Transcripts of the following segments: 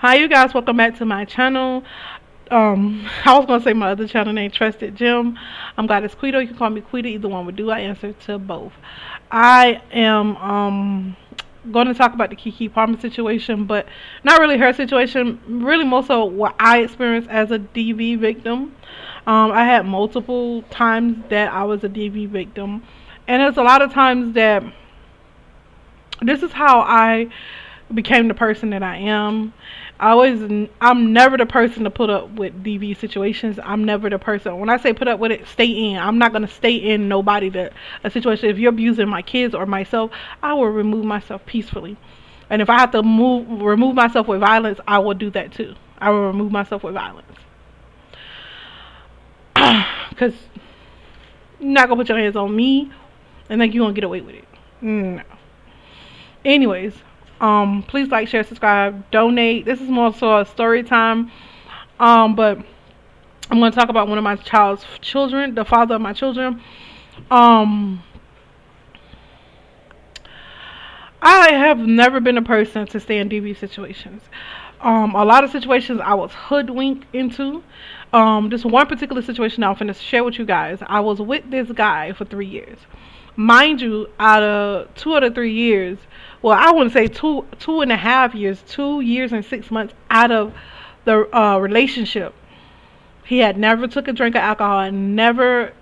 Hi, you guys. Welcome back to my channel. I was gonna say my other channel name, Trusted Gem. I'm Goddess Quito. You can call me Quito. Either one would do. I answer to both. I am going to talk about the Kiki Palmer situation, but not really her situation. Really, more so what I experienced as a DV victim. I had multiple times that I was a DV victim, and there's a lot of times that this is how I became the person that I am. I'm never the person to put up with DV situations. I'm never the person. When I say put up with it, stay in. I'm not gonna stay in nobody that a situation. If you're abusing my kids or myself, I will remove myself peacefully. And if I have to remove myself with violence, I will do that too. I will remove myself with violence. Cause you're not gonna put your hands on me and think you're gonna get away with it. No. Anyways, please like, share, subscribe, donate. This is more so a story time. But I'm going to talk about one of my child's children, the father of my children. Um, I have never been a person to stay in DV situations. A lot of situations I was hoodwinked into. This one particular situation I'm finna share with you guys. I was with this guy for 3 years. Mind you, out of 2 out of 3 years, well, I wouldn't say 2.5 years, 2 years and 6 months out of the relationship, he had never took a drink of alcohol, and never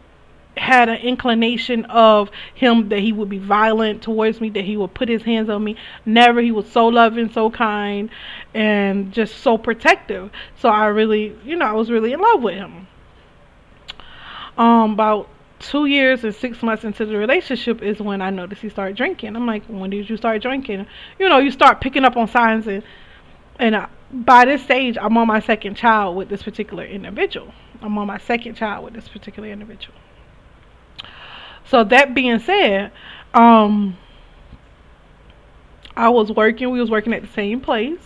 had an inclination of him that he would be violent towards me, that he would put his hands on me. Never. He was so loving, so kind, and just so protective. So I really, I was really in love with him. About 2 years and 6 months into the relationship is when I noticed he started drinking. I'm like, when did you start drinking? You start picking up on signs, and by this stage, I'm on my second child with this particular individual. I'm on my second child with this particular individual. So that being said, I was working. We was working at the same place.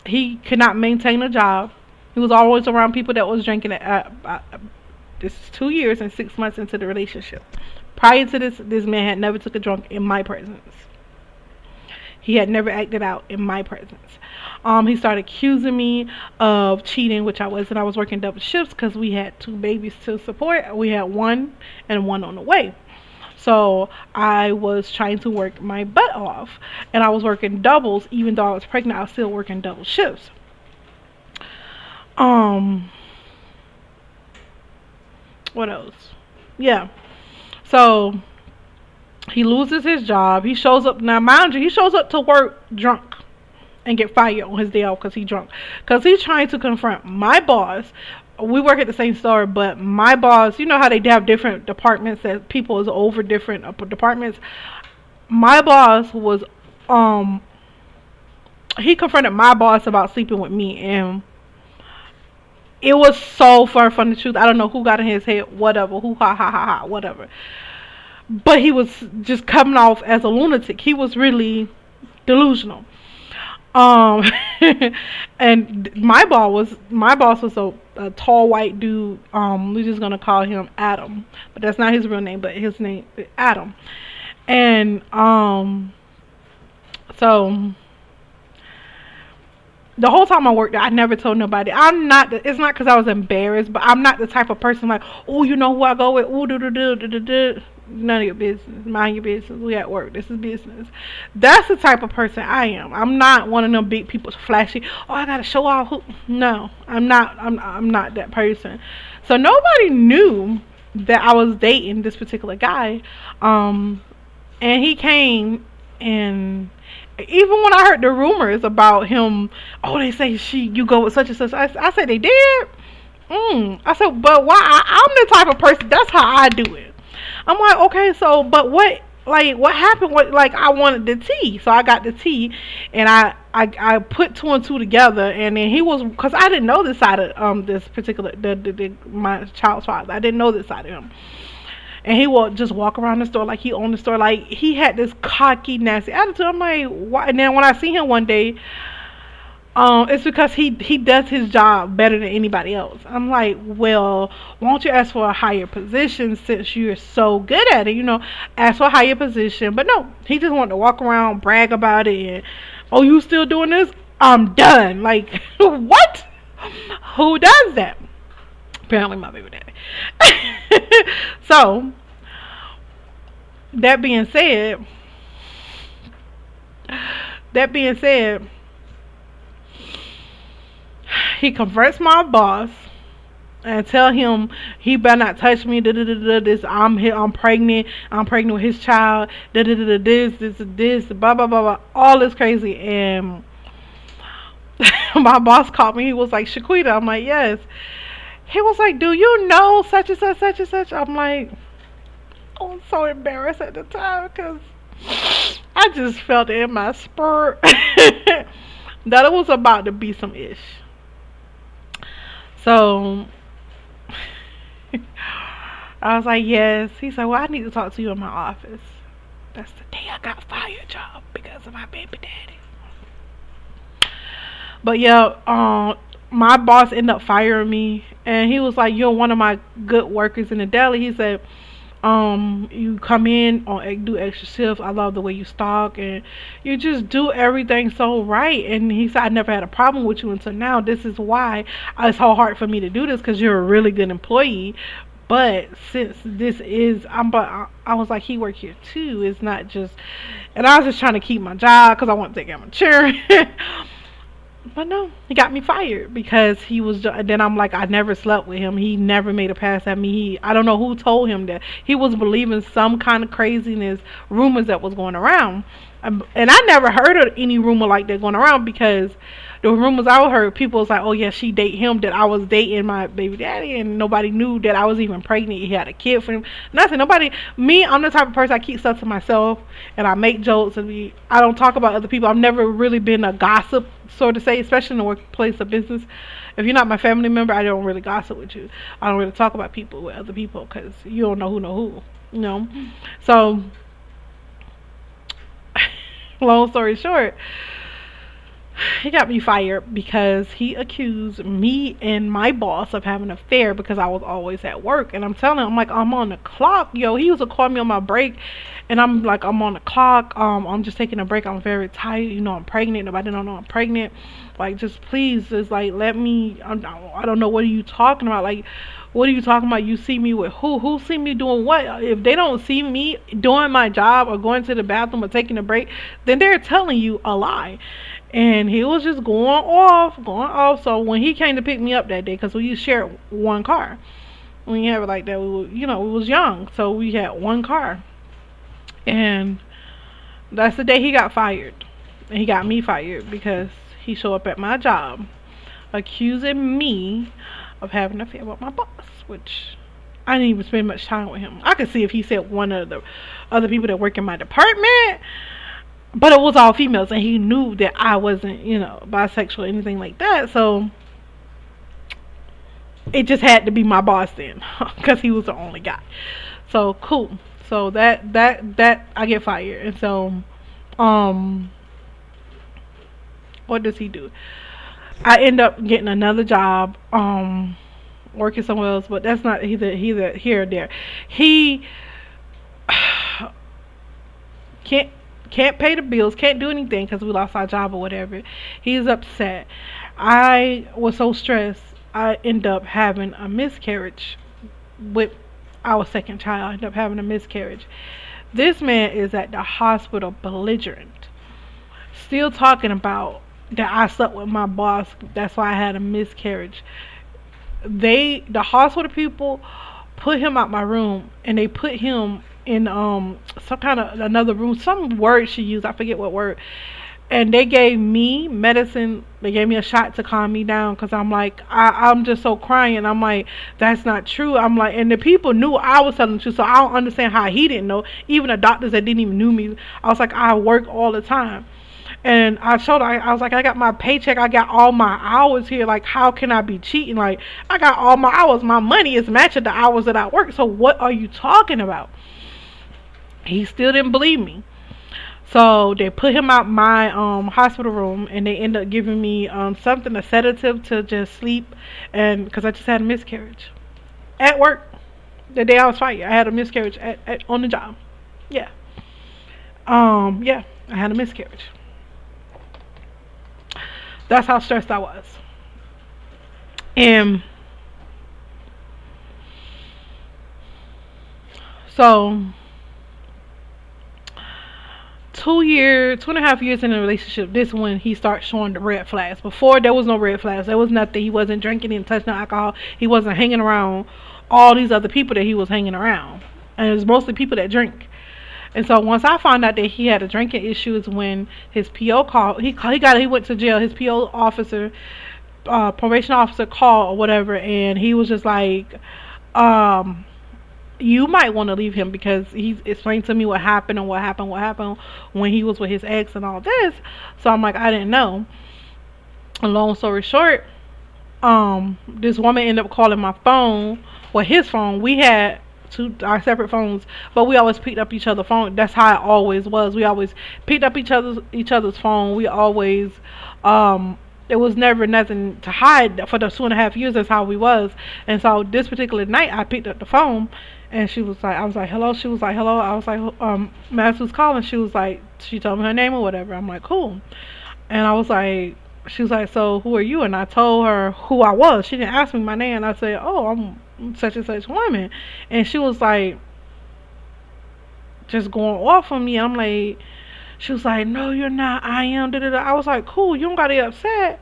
He could not maintain a job. He was always around people that was drinking. This is 2 years and 6 months into the relationship. Prior to this man had never took a drunk in my presence. He had never acted out in my presence. He started accusing me of cheating, which I wasn't. I was working double shifts because we had two babies to support. We had one and one on the way. So I was trying to work my butt off, and I was working doubles. Even though I was pregnant, I was still working double shifts. Um, what else? Yeah. So he loses his job. He shows up now, mind you. He shows up to work drunk and get fired on his day off because he's drunk. Because he's trying to confront my boss. We work at the same store, but my boss, you know how they have different departments that people is over different departments. My boss was, he confronted my boss about sleeping with me, and it was so far from the truth. I don't know who got in his head, whatever, who ha ha ha ha, whatever. But he was just coming off as a lunatic. He was really delusional. Um, and my boss was a tall white dude. We're just gonna call him Adam, but that's not his real name. But his name is Adam. And so the whole time I worked there, I never told nobody. I'm not. It's not because I was embarrassed, but I'm not the type of person like, oh, you know who I go with? Ooh, do do do do do do. None of your business. Mind your business. We at work. This is business. That's the type of person I am. I'm not one of them big people flashy. Oh, I gotta show off. Who? No, I'm not. I'm not that person. So nobody knew that I was dating this particular guy. And he came, and even when I heard the rumors about him, oh, they say you go with such and such. I said they did. I said, but why? I'm the type of person. That's how I do it. I'm like, okay, so, but what happened? I wanted the tea, so I got the tea, and I put two and two together, and then he was, cause I didn't know this side of this particular my child's father. I didn't know this side of him. And he would just walk around the store like he owned the store. Like, he had this cocky, nasty attitude. I'm like, why? And then when I see him one day, It's because he does his job better than anybody else. I'm like, well, won't you ask for a higher position since you're so good at it? Ask for a higher position. But no, he just wanted to walk around, brag about it, and oh, you still doing this? I'm done. Like, what? Who does that? Apparently, my baby daddy. So that being said, that being said, he confronts my boss and tell him he better not touch me. This I'm here. I'm pregnant. I'm pregnant with his child. This. Blah blah blah blah. All this crazy. And my boss called me. He was like, Shaquita. I'm like, yes. He was like, do you know such and such, such and such? I'm like, I was so embarrassed at the time because I just felt it in my spirit that it was about to be some ish. So I was like, yes. He said, well, I need to talk to you in my office. That's the day I got fired, y'all, because of my baby daddy. But yeah, my boss ended up firing me, and he was like, you're one of my good workers in the deli. He said, you come in on do extra shifts. I love the way you stock and you just do everything so right. And he said, I never had a problem with you until now. This is why it's so hard for me to do this, because you're a really good employee. But since this is, I was like, he worked here too. It's not just, and I was just trying to keep my job because I want to take out my insurance. But no, he got me fired because he was. Then I'm like, I never slept with him. He never made a pass at me. I don't know who told him that. He was believing some kind of craziness, rumors that was going around. And I never heard of any rumor like that going around, because the rumors I heard, people was like, oh yeah, she date him, that I was dating my baby daddy, and nobody knew that I was even pregnant. He had a kid for him. Nothing. Nobody. Me, I'm the type of person, I keep stuff to myself, and I make jokes, and I don't talk about other people. I've never really been a gossip, so to say, especially in the workplace of business. If you're not my family member, I don't really gossip with you. I don't really talk about people with other people, because you don't know who. So long story short, he got me fired because he accused me and my boss of having an affair because I was always at work. And I'm telling him, I'm like, I'm on the clock. Yo, he used to call me on my break, and I'm like, I'm on the clock. I'm just taking a break. I'm very tired. I'm pregnant. Nobody don't know I'm pregnant. Like, just please, just like, let me. I don't know, what are you talking about? Like, what are you talking about? You see me with who? Who see me doing what? If they don't see me doing my job or going to the bathroom or taking a break, then they're telling you a lie. And he was just going off. So when he came to pick me up that day, because we shared one car, when you have it like that, we was young, so we had one car. And that's the day he got fired. And he got me fired because he showed up at my job accusing me of having an affair with my boss, which I didn't even spend much time with him. I could see if he said one of the other people that work in my department, but it was all females, and he knew that I wasn't, bisexual or anything like that. So it just had to be my boss then, because he was the only guy. So cool. So that I get fired, and so what does he do? I end up getting another job, working somewhere else, but that's not either here or there. He can't pay the bills, can't do anything because we lost our job or whatever. He's upset. I was so stressed, I end up having a miscarriage with our second child. I ended up having a miscarriage. This man is at the hospital belligerent, still talking about that I slept with my boss, that's why I had a miscarriage. The hospital people put him out my room, and they put him in some kind of another room, some word she used, I forget what word, and they gave me medicine. They gave me a shot to calm me down, because I'm like, I'm just so crying. I'm like, that's not true. I'm like, and the people knew I was telling the truth, so I don't understand how he didn't know. Even the doctors that didn't even knew me, I was like, I work all the time. And I showed her, I was like, I got my paycheck, I got all my hours here. Like, how can I be cheating? Like, I got all my hours. My money is matching the hours that I work. So what are you talking about? He still didn't believe me. So they put him out my hospital room, and they end up giving me something, a sedative to just sleep, and because I just had a miscarriage at work the day I was fighting, I had a miscarriage on the job. Yeah, yeah, I had a miscarriage. That's how stressed I was, and so 2 years, 2.5 years in a relationship, this when he starts showing the red flags. Before there was no red flags. There was nothing. He wasn't drinking, he didn't touch no alcohol. He wasn't hanging around all these other people that he was hanging around. And it was mostly people that drink. And so once I found out that he had a drinking issue is when his PO called. He went to jail. His PO officer, probation officer called or whatever, and he was just like, um, you might want to leave him because he explained to me what happened and what happened when he was with his ex and all this. So I'm like, I didn't know. And long story short, this woman ended up calling my phone, well, his phone. We had our separate phones, but we always picked up each other's phone. That's how it always was. We always picked up each other's phone. We always, it was never nothing to hide for the 2.5 years. That's how we was. And so this particular night, I picked up the phone, and she was like, I was like, hello. She was like, hello. I was like, Max was calling. She was like, she told me her name or whatever. I'm like, cool. And I was like, she was like, so who are you? And I told her who I was. She didn't ask me my name. And I said, oh, I'm such and such woman. And she was like, just going off on me. And I'm like, she was like, no, you're not. I am. Da, da, da. I was like, cool. You don't got to get upset.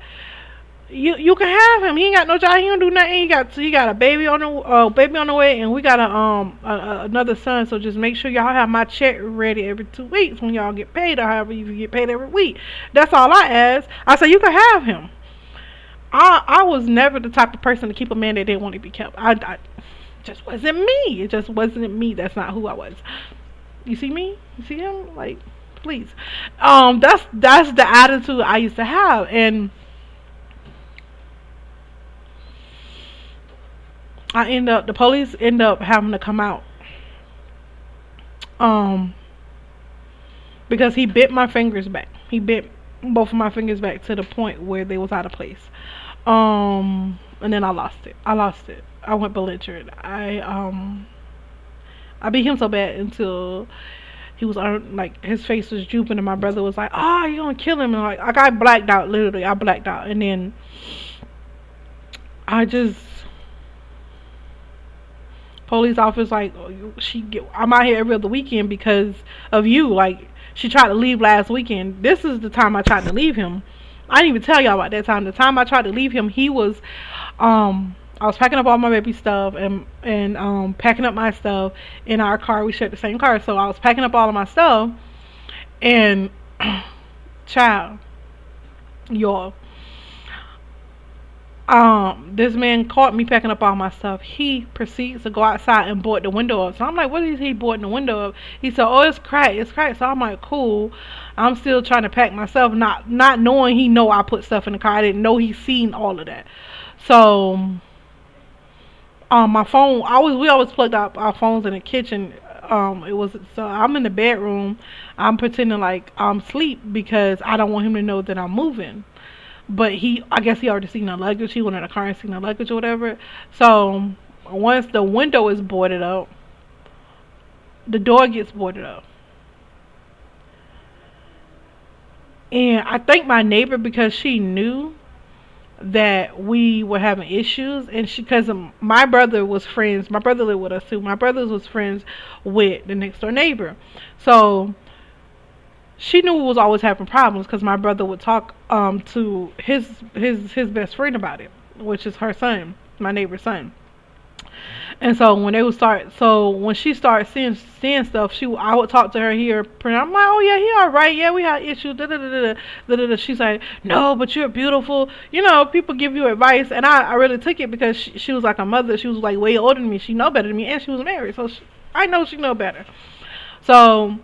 You can have him. He ain't got no job. He don't do nothing. He got a baby on the way, and we got another son. So just make sure y'all have my check ready every 2 weeks when y'all get paid, or however you get paid every week. That's all I asked. I said you can have him. I was never the type of person to keep a man that didn't want to be kept. I just wasn't me. It just wasn't me. That's not who I was. You see me? You see him? Like, please. That's the attitude I used to have, and the police end up having to come out. Um, because he bit my fingers back. He bit both of my fingers back to the point where they was out of place. And then I lost it. I went belligerent. I beat him so bad until he was like his face was drooping, and my brother was like, "Oh, you gonna kill him?" And like I blacked out. Literally, I blacked out, and then I just police officer like, oh, I'm out here every other weekend because of you. Like, she tried to leave last weekend. This is the time I tried to leave him. I didn't even tell y'all about that time. The time I tried to leave him, he was I was packing up all my baby stuff and packing up my stuff in our car. We shared the same car, so I was packing up all of my stuff, and child, y'all, this man caught me packing up all my stuff. He proceeds to go outside and board the window up. So I'm like, what is he boarding the window up? He said, oh, it's cracked. So I'm like, cool. I'm still trying to pack myself, not knowing he know I put stuff in the car. I didn't know he seen all of that. So my phone, we always plugged up our phones in the kitchen. It was, so I'm in the bedroom. I'm pretending like I'm asleep because I don't want him to know that I'm moving. But I guess he already seen the luggage. He went in the car and seen the luggage or whatever. So once the window is boarded up, the door gets boarded up. And I think my neighbor, because she knew that we were having issues, and because my brother was friends, my brother lived with us too. My brother was friends with the next door neighbor. So she knew we was always having problems because my brother would talk to his best friend about it, which is her son, my neighbor's son. And so when she started seeing stuff, I would talk to her here. I'm like, oh yeah, he all right. Yeah, we had issues. Da, da, da, da, da, da, da. She's like, no, but you're beautiful. You know, people give you advice, and I really took it because she was like a mother. She was like way older than me. She know better than me, and she was married, so I know she know better. So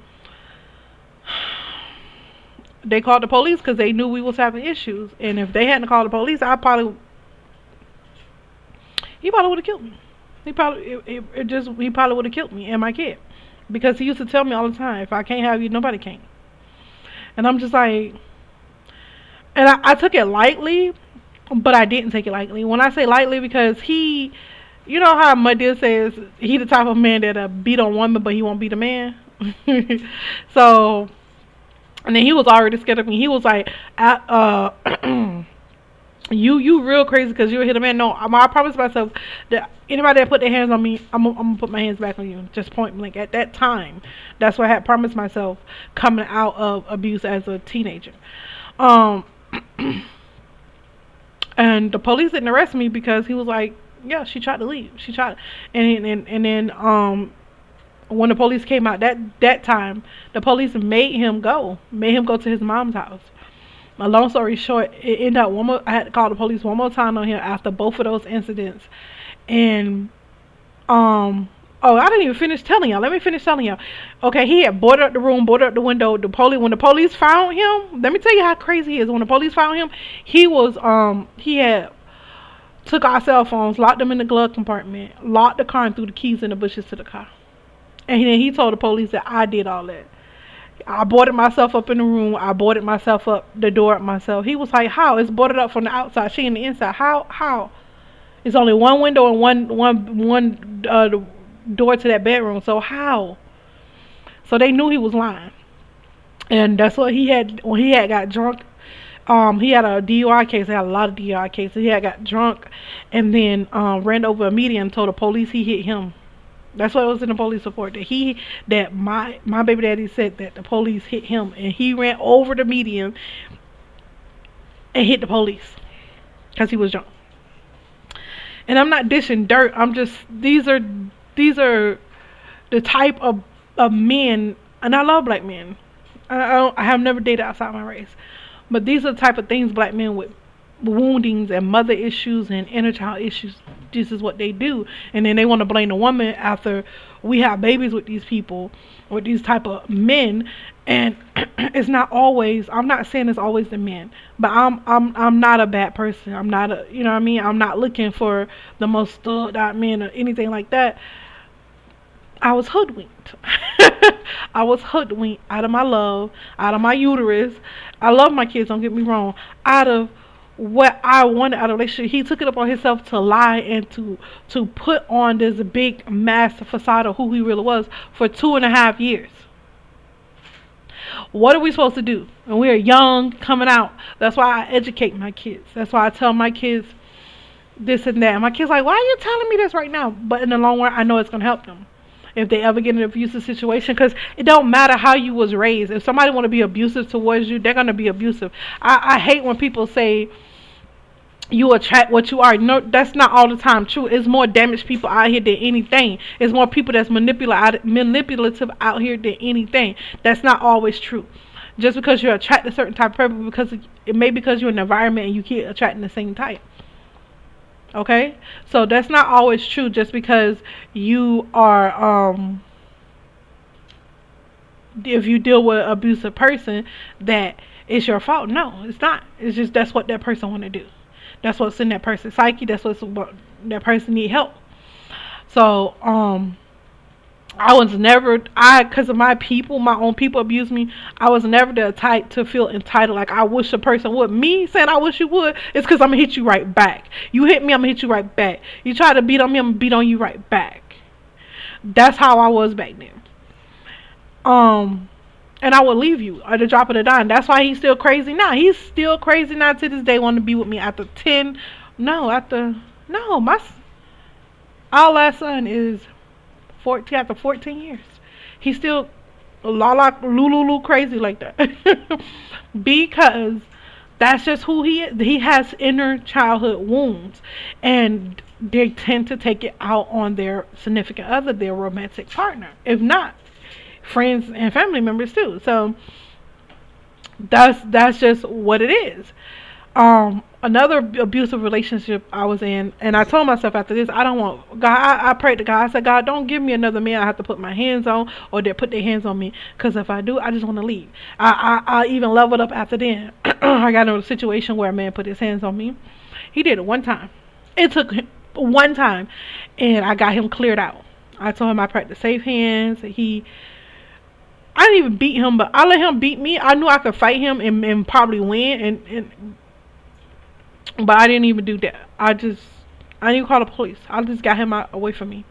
they called the police because they knew we was having issues, and if they hadn't called the police, he probably would have killed me. He probably he probably would have killed me and my kid, because he used to tell me all the time, if I can't have you, nobody can. And I'm just like, and I took it lightly, but I didn't take it lightly. When I say lightly, because he, you know how my dear says he the type of man that beat on women, but he won't beat a man. So, and then he was already scared of me. He was like, you real crazy because you hit a man. No, I promised myself that anybody that put their hands on me, I'm gonna put my hands back on you. Just point blank. At that time, that's what I had promised myself coming out of abuse as a teenager. Um, and the police didn't arrest me because he was like, yeah, she tried to leave. She tried, and then when the police came out that time, the police made him go to his mom's house. My long story short, it ended up I had to call the police one more time on him after both of those incidents, and oh, I didn't even finish telling y'all. Let me finish telling y'all. Okay, he had boarded up the room, boarded up the window. When the police found him, let me tell you how crazy he is. When the police found him, he had took our cell phones, locked them in the glove compartment, locked the car, and threw the keys in the bushes to the car. And then he told the police that I did all that. I boarded myself up in the room. I boarded myself up the door up myself. He was like, "How? It's boarded up from the outside. She in the inside. How? How? It's only one window and one door to that bedroom. So how?" So they knew he was lying, and that's what he had when he had got drunk. He had a DUI case. He had a lot of DUI cases. He had got drunk, and then ran over a median and told the police he hit him. That's what it was in the police report. That my baby daddy said that the police hit him, and he ran over the median and hit the police because he was drunk. And I'm not dishing dirt. I'm just these are the type of men, and I love black men. I have never dated outside my race, but these are the type of things black men with woundings and mother issues and inner child issues. This is what they do, and then they want to blame the woman after we have babies with these people, with these type of men. And it's not always. I'm not saying it's always the men, but I'm not a bad person. I'm not a, you know what I mean. I'm not looking for the most stood out men or anything like that. I was hoodwinked. I was hoodwinked out of my love, out of my uterus. I love my kids, don't get me wrong. Out of what I wanted out of a relationship, he took it upon himself to lie and to put on this big mask facade of who he really was for 2.5 years. What are we supposed to do? And we are young, coming out. That's why I educate my kids. That's why I tell my kids this and that. And my kids like, why are you telling me this right now? But in the long run, I know it's gonna help them if they ever get in an abusive situation, because it don't matter how you was raised. If somebody want to be abusive towards you, they're going to be abusive. I hate when people say you attract what you are. No, that's not all the time true. It's more damaged people out here than anything. It's more people that's manipulative out here than anything. That's not always true. Just because you attract a certain type of person, because it may because you're in an environment and you keep attracting the same type. Okay, so that's not always true. Just because you are, if you deal with an abusive person, that it's your fault. No, it's not. It's just that's what that person want to do. That's what's in that person's psyche. That's what that person need help. So, I was never, because of my own people abused me. I was never the type to feel entitled. Like I wish a person would. Me saying I wish you would, it's because I'm gonna hit you right back. You hit me, I'm gonna hit you right back. You try to beat on me, I'm gonna beat on you right back. That's how I was back then. And I would leave you at the drop of the dime. That's why he's still crazy now. He's still crazy now to this day, want to be with me after 10. No, our last son is 14 after 14 years. He's still lulu crazy like that. Because that's just who he is. He has inner childhood wounds, and they tend to take it out on their significant other, their romantic partner, if not friends and family members too. So that's just what it is. Another abusive relationship I was in, and I told myself after this, I don't want God. I prayed to God. I said, God, don't give me another man I have to put my hands on, or they put their hands on me. Because if I do, I just want to leave. I even leveled up after then. I got in a situation where a man put his hands on me. He did it one time. It took him one time, and I got him cleared out. I told him I practiced safe hands. I didn't even beat him, but I let him beat me. I knew I could fight him and probably win, but I didn't even do that. I didn't even call the police. I just got him out away from me,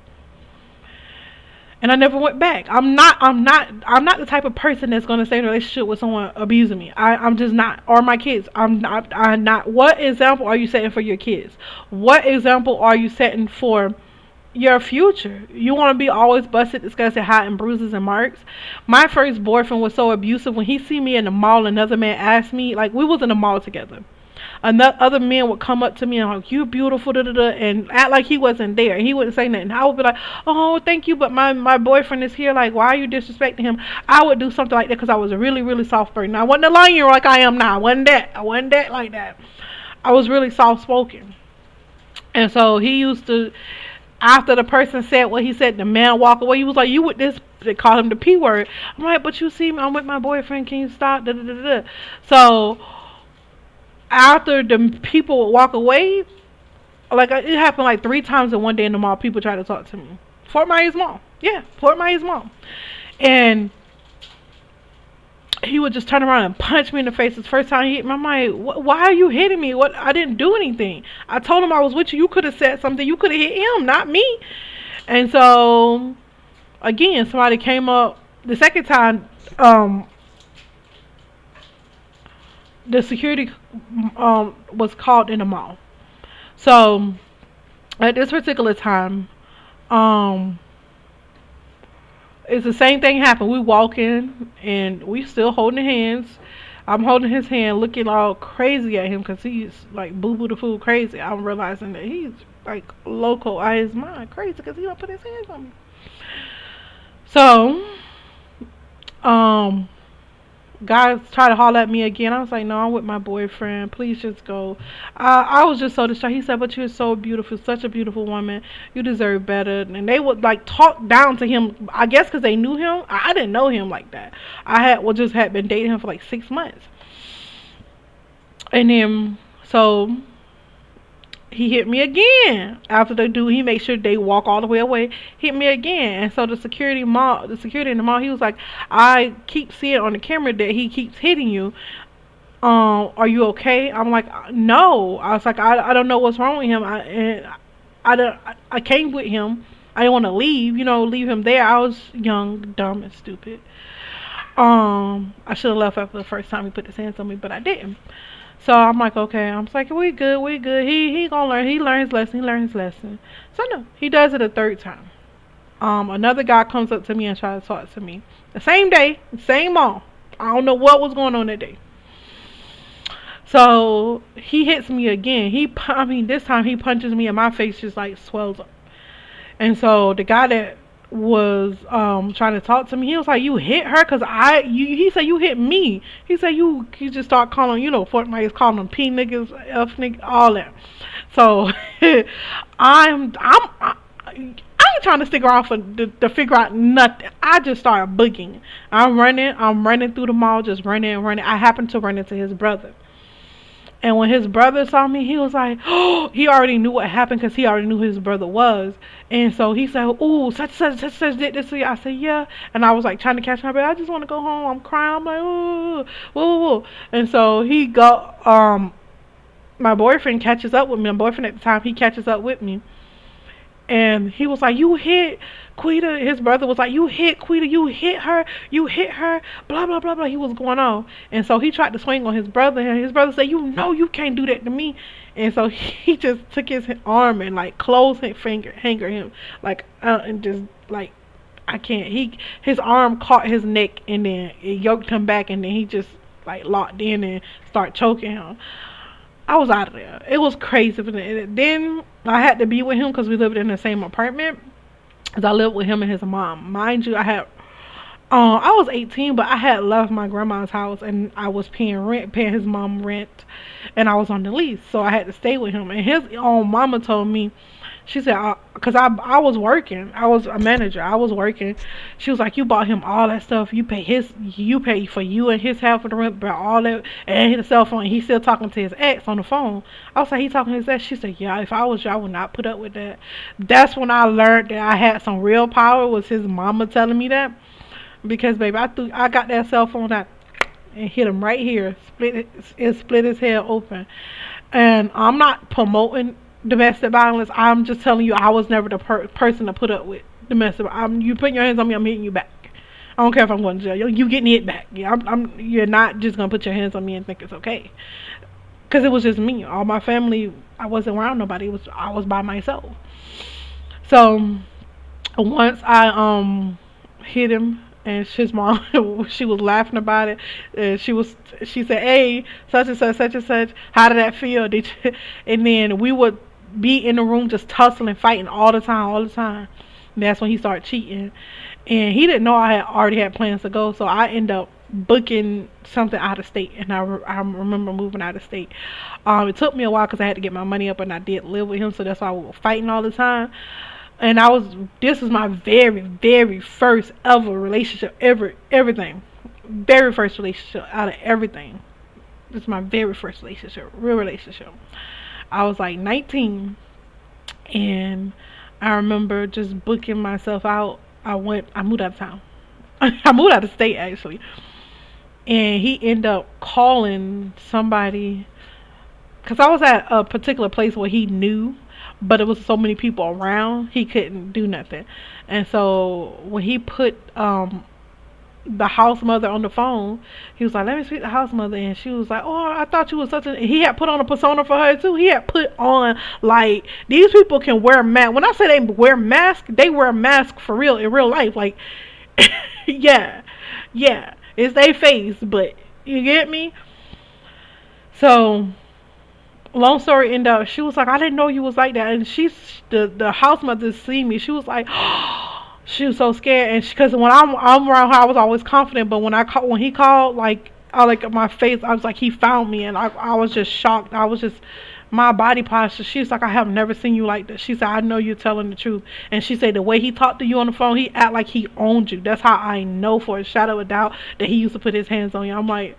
and I never went back. I'm not the type of person that's gonna stay in a relationship with someone abusing me. I'm just not. Or my kids. I'm not. What example are you setting for your kids? What example are you setting for your future? You want to be always busted, disgusted, hot, and bruises and marks. My first boyfriend was so abusive. When he see me in the mall, another man asked me, like, we was in the mall together. Another other men would come up to me and like, you beautiful, da da da, and act like he wasn't there. And he wouldn't say nothing. I would be like, oh, thank you, but my boyfriend is here. Like, why are you disrespecting him? I would do something like that because I was a really, really soft person. I wasn't a lion like I am now. I wasn't that like that. I was really soft spoken. And so he used to, after the person said what he said, the man walk away. He was like, you with this, they call him the P word. I'm like, but you see me, I'm with my boyfriend, can you stop? Da, da, da, da. So after the people would walk away, like it happened like 3 times in one day in the mall, people tried to talk to me. Fort Myers Mall. Yeah, Fort Myers Mall. And he would just turn around and punch me in the face. It's the first time he hit me. I'm like, why are you hitting me? What? I didn't do anything. I told him I was with you. You could have said something. You could have hit him, not me. And so, again, somebody came up. The second time, the security was called in the mall. So, at this particular time, um, it's the same thing happened. We walking and we still holding hands. I'm holding his hand, looking all crazy at him because he's like boo boo the fool crazy. I'm realizing that he's like loco out his mind, crazy because he don't put his hands on me. So, um, guys try to holler at me again. I was like, no, I'm with my boyfriend. Please just go. I was just so distraught. He said, but you're so beautiful, such a beautiful woman. You deserve better. And they would like talk down to him. I guess because they knew him. I didn't know him like that. Just had been dating him for like 6 months. And then so he hit me again. After they do, he made sure they walk all the way away. Hit me again, and so the security in the mall, he was like, "I keep seeing on the camera that he keeps hitting you. Are you okay?" I'm like, "No." I was like, "I don't know what's wrong with him. I came with him. I didn't want to leave. Leave him there. I was young, dumb, and stupid. I should have left after the first time he put his hands on me, but I didn't." So I'm like, okay. I'm like, we good, we good. He gonna learn. He learns lesson. He learns lesson. So no, he does it a third time. Another guy comes up to me and tries to talk to me. The same day, same mall. I don't know what was going on that day. So he hits me again. This time he punches me and my face just like swells up. And so the guy that was trying to talk to me, he was like, you hit her? Because he said, you hit me. He said, you just start calling, Fort Myers calling them P niggas, F niggas, all that. So I ain't trying to stick around to figure out nothing. I just started boogieing. I'm running through the mall, just running. I happened to run into his brother. And when his brother saw me, he was like, oh, he already knew what happened because he already knew who his brother was. And so he said, ooh, such did this to you. I said, yeah. And I was like trying to catch my breath. I just want to go home. I'm crying. I'm like, ooh, woo, woo. And so my boyfriend catches up with me. My boyfriend at the time, he catches up with me. And he was like, you hit Quita. His brother was like, you hit Quita. You hit her. Blah, blah, blah, blah. He was going on. And so he tried to swing on his brother. And his brother said, you can't do that to me. And so he just took his arm and like closed his hanger him. Like, and just like, I can't. His arm caught his neck and then it yoked him back. And then he just like locked in and started choking him. I was out of there. It was crazy. Then I had to be with him because we lived in the same apartment. Cause I lived with him and his mom. Mind you, I was 18, but I had left my grandma's house and I was paying his mom rent, and I was on the lease, so I had to stay with him. And his own mama told me, she said, because I was working, I was a manager, I was working. She was like, you bought him all that stuff. You pay for you and his half of the rent, but all that, and his cell phone. He's still talking to his ex on the phone. I was like, he talking to his ex? She said, yeah. If I was you, I would not put up with that. That's when I learned that I had some real power. Was his mama telling me that? because baby, I got that cell phone out and hit him right here, split his head open. And I'm not promoting domestic violence. I'm just telling you, I was never the person to put up with domestic. You putting your hands on me, I'm hitting you back. I don't care if I'm going to jail. You getting hit back. Yeah, You're not just gonna put your hands on me and think it's okay. Cause it was just me. All my family, I wasn't around nobody. I was by myself. So once I hit him, and his mom, she was laughing about it. And she said, "Hey, such and such. How did that feel?" Did you? And then we would be in the room just tussling, fighting all the time, all the time. And that's when he started cheating, and he didn't know I had already had plans to go. So I ended up booking something out of state, and I remember moving out of state. It took me a while because I had to get my money up, and I did live with him, so that's why we were fighting all the time. And this was my very, very first ever relationship, everything. Very first relationship out of everything. This is my very first relationship, real relationship. I was like 19, and I remember just booking myself out. I moved out of town. I moved out of state, actually. And he ended up calling somebody, because I was at a particular place where he knew, but it was so many people around, he couldn't do nothing. And so when he put the house mother on the phone, he was like, "Let me speak to the house mother." And she was like, "Oh, I thought you was such a," he had put on a persona for her too. He had put on, like, these people can wear masks. When I say they wear masks, they wear masks for real in real life. Like, yeah, yeah, it's their face, but you get me. So long story end up, she was like, "I didn't know you was like that." And the house mother seen me, she was like, she was so scared. And because when I'm around her, I was always confident, but when he called, like, I, like, my face, I was like, he found me. And I was just shocked. I was just, my body posture, she's like, "I have never seen you like this." She said, "I know you're telling the truth." And she said the way he talked to you on the phone, he act like he owned you. That's how I know for a shadow of a doubt that he used to put his hands on you. I'm like,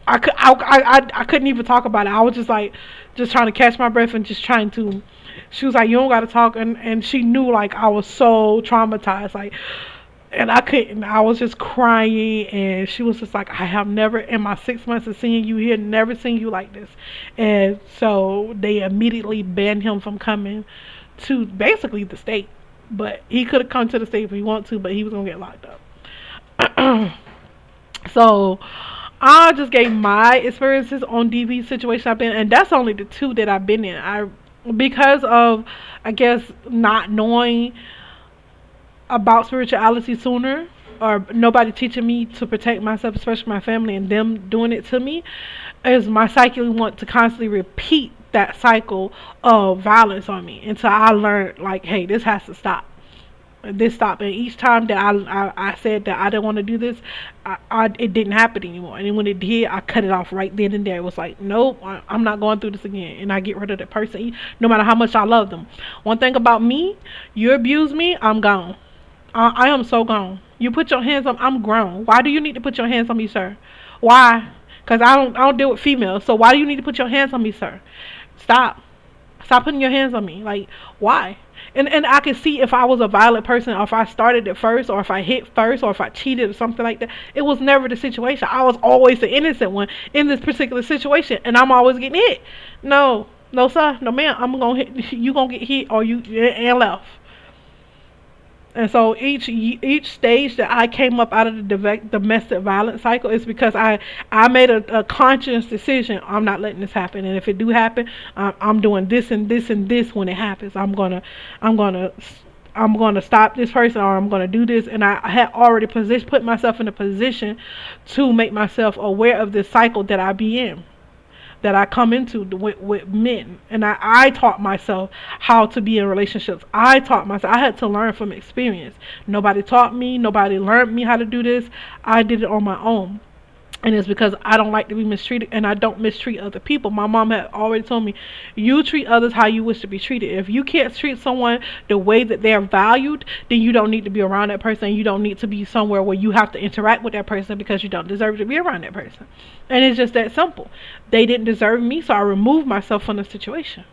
I couldn't even talk about it. I was just like, just trying to catch my breath and just trying to. She was like, "You don't got to talk," and she knew, like, I was so traumatized, like, and I couldn't. I was just crying, and she was just like, "I have never, in my 6 months of seeing you here, never seen you like this." And so they immediately banned him from coming to basically the state. But he could have come to the state if he wanted to, but he was gonna get locked up. So I just gave my experiences on DV situation I've been in, and that's only the two that I've been in. Because of, I guess, not knowing about spirituality sooner, or nobody teaching me to protect myself, especially my family, and them doing it to me, is my psyche want to constantly repeat that cycle of violence on me until I learned, like, hey, this has to stop. This stopped, and each time that I said that I didn't want to do this, it didn't happen anymore. And then when it did, I cut it off right then and there. It was like, nope, I'm not going through this again, and I get rid of the person, no matter how much I love them. One thing about me, you abuse me, I'm gone. I am so gone. You put your hands on, I'm grown. Why do you need to put your hands on me, sir? Why? Because I don't deal with females. So why do you need to put your hands on me, sir? Stop. Stop putting your hands on me. Like, why? And I could see if I was a violent person, or if I started it first, or if I hit first, or if I cheated or something like that. It was never the situation. I was always the innocent one in this particular situation, and I'm always getting hit. No, no, sir, no, ma'am. I'm gonna hit you. Gonna get hit, or you and left. And so each stage that I came up out of the domestic violence cycle is because I made a conscious decision. I'm not letting this happen, and if it do happen, I'm doing this and this and this when it happens. I'm gonna stop this person, or I'm gonna do this. And I had already put myself in a position to make myself aware of this cycle that I be in, that I come into with men. And I taught myself how to be in relationships. I had to learn from experience. Nobody taught me, nobody learned me how to do this. I did it on my own. And it's because I don't like to be mistreated, and I don't mistreat other people. My mom had already told me, you treat others how you wish to be treated. If you can't treat someone the way that they're valued, then you don't need to be around that person. You don't need to be somewhere where you have to interact with that person, because you don't deserve to be around that person. And it's just that simple. They didn't deserve me, so I removed myself from the situation.